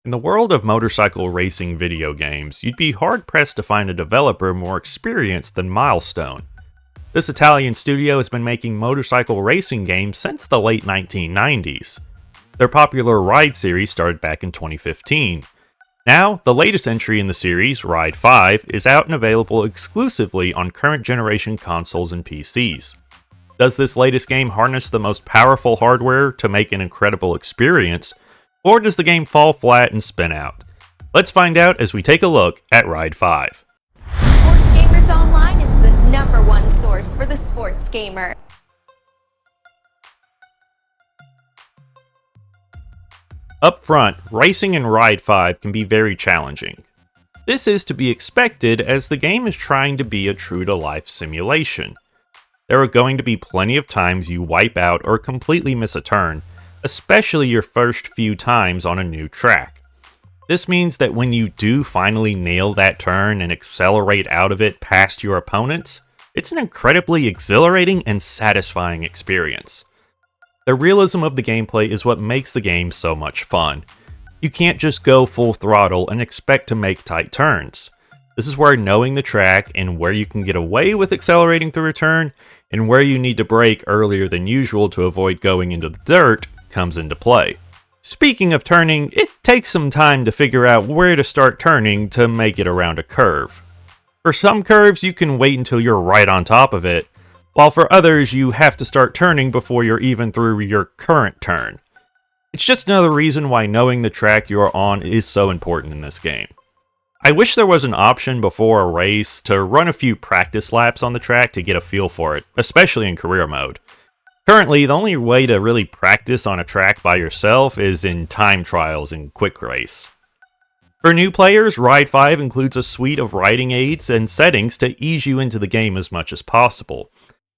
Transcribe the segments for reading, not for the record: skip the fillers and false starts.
In the world of motorcycle racing video games, you'd be hard-pressed to find a developer more experienced than Milestone. This Italian studio has been making motorcycle racing games since the late 1990s. Their popular Ride series started back in 2015. Now, the latest entry in the series, Ride 5, is out and available exclusively on current generation consoles and PCs. Does this latest game harness the most powerful hardware to make an incredible experience, or does the game fall flat and spin out? Let's find out as we take a look at Ride 5. Sports Gamers Online is the #1 source for the sports gamer. Up front, racing in Ride 5 can be very challenging. This is to be expected as the game is trying to be a true-to-life simulation. There are going to be plenty of times you wipe out or completely miss a turn, especially your first few times on a new track. This means that when you do finally nail that turn and accelerate out of it past your opponents, it's an incredibly exhilarating and satisfying experience. The realism of the gameplay is what makes the game so much fun. You can't just go full throttle and expect to make tight turns. This is where knowing the track and where you can get away with accelerating through a turn, and where you need to brake earlier than usual to avoid going into the dirt, comes into play. Speaking of turning, it takes some time to figure out where to start turning to make it around a curve. For some curves, you can wait until you're right on top of it, while for others, you have to start turning before you're even through your current turn. It's just another reason why knowing the track you're on is so important in this game. I wish there was an option before a race to run a few practice laps on the track to get a feel for it, especially in career mode. Currently, the only way to really practice on a track by yourself is in time trials and quick race. For new players, Ride 5 includes a suite of riding aids and settings to ease you into the game as much as possible.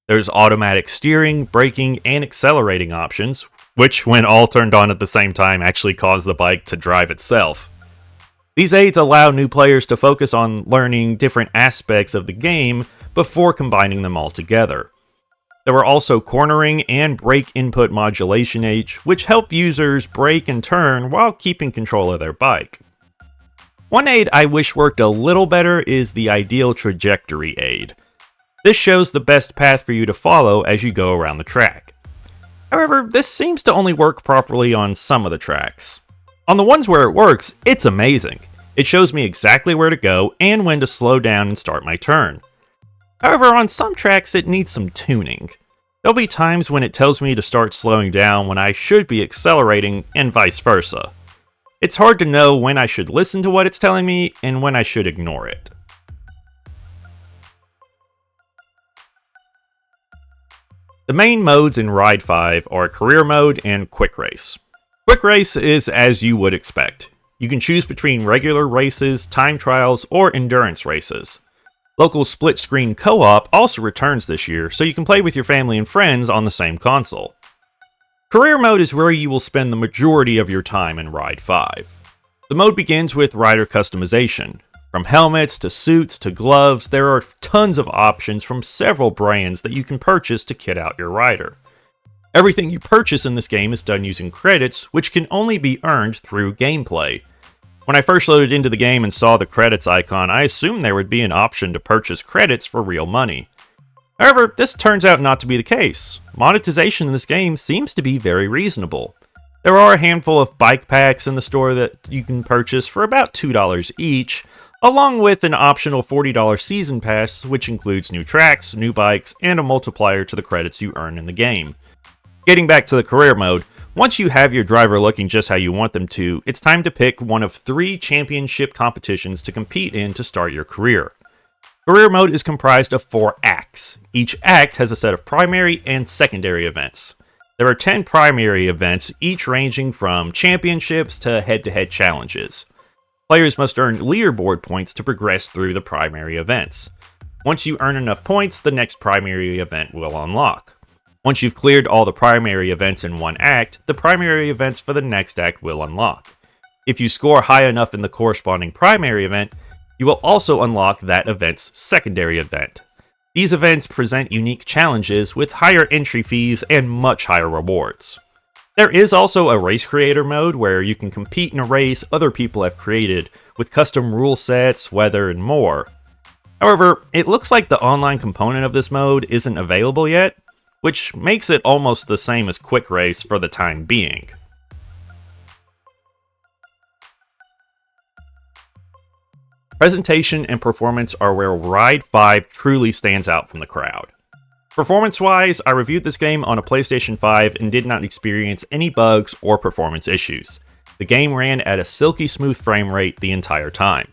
There's automatic steering, braking, and accelerating options, which when all turned on at the same time actually cause the bike to drive itself. These aids allow new players to focus on learning different aspects of the game before combining them all together. There are also cornering and brake input modulation aids, which help users brake and turn while keeping control of their bike. One aid I wish worked a little better is the ideal trajectory aid. This shows the best path for you to follow as you go around the track. However, this seems to only work properly on some of the tracks. On the ones where it works, it's amazing. It shows me exactly where to go and when to slow down and start my turn. However, on some tracks it needs some tuning. There'll be times when it tells me to start slowing down when I should be accelerating, and vice versa. It's hard to know when I should listen to what it's telling me and when I should ignore it. The main modes in Ride 5 are Career Mode and Quick Race. Quick Race is as you would expect. You can choose between regular races, time trials, or endurance races. Local split-screen co-op also returns this year, so you can play with your family and friends on the same console. Career Mode is where you will spend the majority of your time in Ride 5. The mode begins with rider customization. From helmets to suits to gloves, there are tons of options from several brands that you can purchase to kit out your rider. Everything you purchase in this game is done using credits, which can only be earned through gameplay. When I first loaded into the game and saw the credits icon, I assumed there would be an option to purchase credits for real money. However, this turns out not to be the case. Monetization in this game seems to be very reasonable. There are a handful of bike packs in the store that you can purchase for about $2 each, along with an optional $40 season pass, which includes new tracks, new bikes, and a multiplier to the credits you earn in the game. Getting back to the career mode, once you have your driver looking just how you want them to, it's time to pick one of 3 championship competitions to compete in to start your career. Career mode is comprised of 4 acts. Each act has a set of primary and secondary events. There are 10 primary events, each ranging from championships to head-to-head challenges. Players must earn leaderboard points to progress through the primary events. Once you earn enough points, the next primary event will unlock. Once you've cleared all the primary events in one act, the primary events for the next act will unlock. If you score high enough in the corresponding primary event, you will also unlock that event's secondary event. These events present unique challenges with higher entry fees and much higher rewards. There is also a race creator mode where you can compete in a race other people have created with custom rule sets, weather, and more. However, it looks like the online component of this mode isn't available yet, which makes it almost the same as Quick Race for the time being. Presentation and performance are where Ride 5 truly stands out from the crowd. Performance-wise, I reviewed this game on a PlayStation 5 and did not experience any bugs or performance issues. The game ran at a silky smooth frame rate the entire time.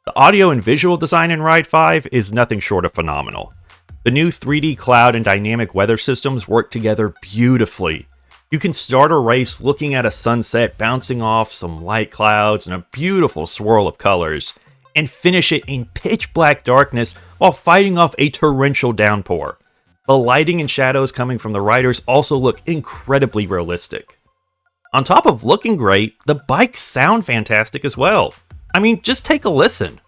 The audio and visual design in Ride 5 is nothing short of phenomenal. The new 3D cloud and dynamic weather systems work together beautifully. You can start a race looking at a sunset bouncing off some light clouds and a beautiful swirl of colors, and finish it in pitch black darkness while fighting off a torrential downpour. The lighting and shadows coming from the riders also look incredibly realistic. On top of looking great, the bikes sound fantastic as well. I mean, just take a listen.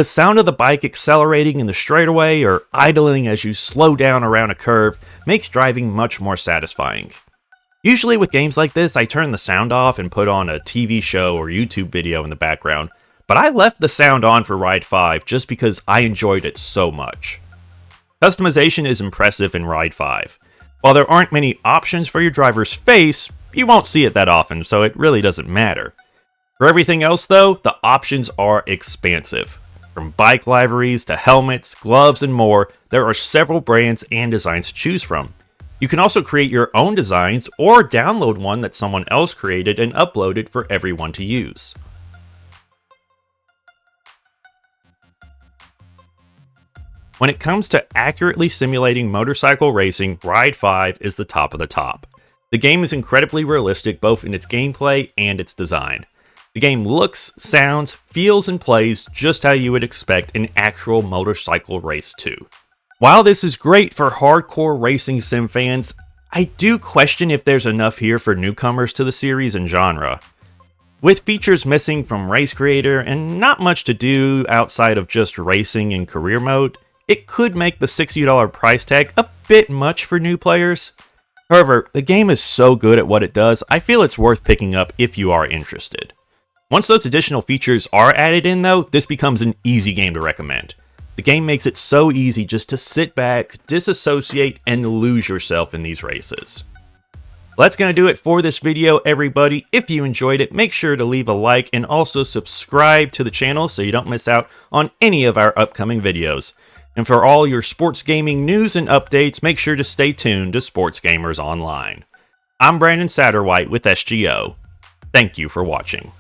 The sound of the bike accelerating in the straightaway or idling as you slow down around a curve makes driving much more satisfying. Usually with games like this, I turn the sound off and put on a TV show or YouTube video in the background, but I left the sound on for Ride 5 just because I enjoyed it so much. Customization is impressive in Ride 5. While there aren't many options for your driver's face, you won't see it that often, so it really doesn't matter. For everything else though, the options are expansive. From bike liveries to helmets, gloves, and more, there are several brands and designs to choose from. You can also create your own designs or download one that someone else created and uploaded for everyone to use. When it comes to accurately simulating motorcycle racing, Ride 5 is the top of the top. The game is incredibly realistic both in its gameplay and its design. The game looks, sounds, feels, and plays just how you would expect an actual motorcycle race to. While this is great for hardcore racing sim fans, I do question if there's enough here for newcomers to the series and genre. With features missing from Race Creator and not much to do outside of just racing in career mode, it could make the $60 price tag a bit much for new players. However, the game is so good at what it does, I feel it's worth picking up if you are interested. Once those additional features are added in though, this becomes an easy game to recommend. The game makes it so easy just to sit back, disassociate, and lose yourself in these races. Well, that's going to do it for this video, everybody. If you enjoyed it, make sure to leave a like and also subscribe to the channel so you don't miss out on any of our upcoming videos. And for all your sports gaming news and updates, make sure to stay tuned to Sports Gamers Online. I'm Brandon Satterwhite with SGO. Thank you for watching.